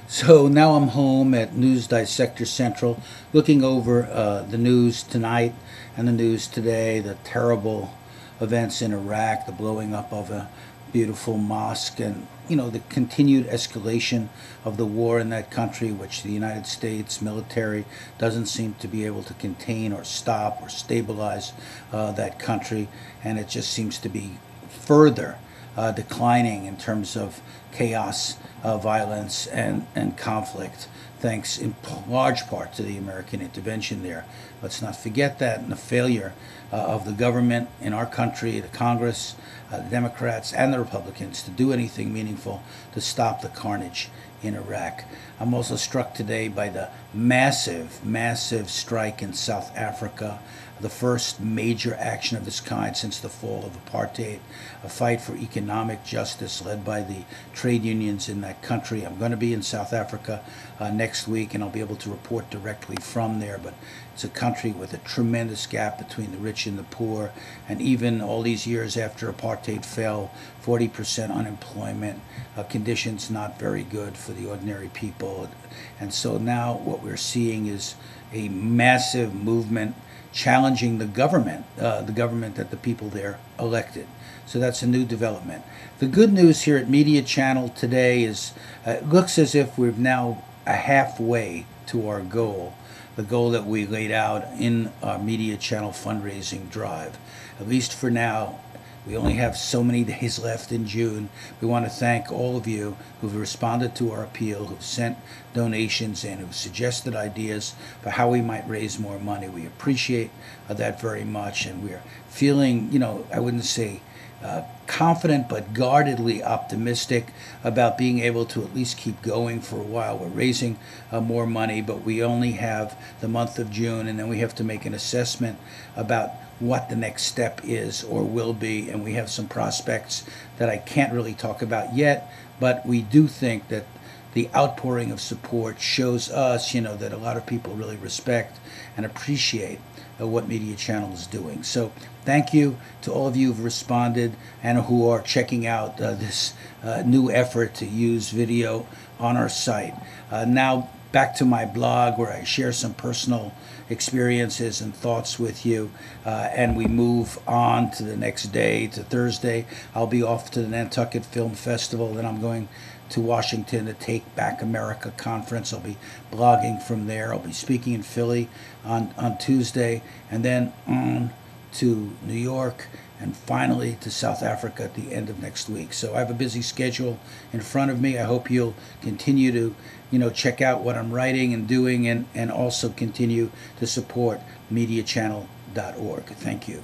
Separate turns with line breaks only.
So now I'm home at News Dissector Central, looking over the news tonight and the news today, the terrible events in Iraq, the blowing up of a beautiful mosque, and the continued escalation of the war in that country, which the United States military doesn't seem to be able to contain or stop or stabilize that country, and it just seems to be further declining in terms of chaos, violence, and conflict, thanks in large part to the American intervention there. Let's not forget that, and the failure of the government in our country, the Congress, the Democrats, and the Republicans to do anything meaningful to stop the carnage in Iraq. I'm also struck today by the massive strike in South Africa, the first major action of this kind since the fall of apartheid, a fight for economic justice led by the trade unions in that country. I'm going to be in South Africa next week, and I'll be able to report directly from there, but it's a country with a tremendous gap between the rich and the poor, and even all these years after apartheid fell, 40% unemployment, conditions not very good for the ordinary people. And so now what we're seeing is a massive movement challenging the government that the people there elected. So that's a new development. The good news here at Media Channel today is it looks as if we're now halfway to our goal, the goal that we laid out in our Media Channel fundraising drive. At least for now. We only have so many days left in June. We want to thank all of you who've responded to our appeal, who've sent donations in, who've suggested ideas for how we might raise more money. We appreciate that very much, and we're feeling, I wouldn't say confident, but guardedly optimistic about being able to at least keep going for a while. We're raising more money, but we only have the month of June, and then we have to make an assessment about what the next step is or will be, and we have some prospects that I can't really talk about yet, but we do think that the outpouring of support shows us, that a lot of people really respect and appreciate what Media Channel is doing. So thank you to all of you who've responded and who are checking out this new effort to use video on our site. Now back to my blog, where I share some personal experiences and thoughts with you, and we move on to the next day, to Thursday. I'll be off to the Nantucket Film Festival, then I'm going to Washington to Take Back America conference. I'll be blogging from there. I'll be speaking in Philly on Tuesday, and then on to New York, and finally to South Africa at the end of next week. So I have a busy schedule in front of me. I hope you'll continue to check out what I'm writing and doing, and also continue to support MediaChannel.org. Thank you.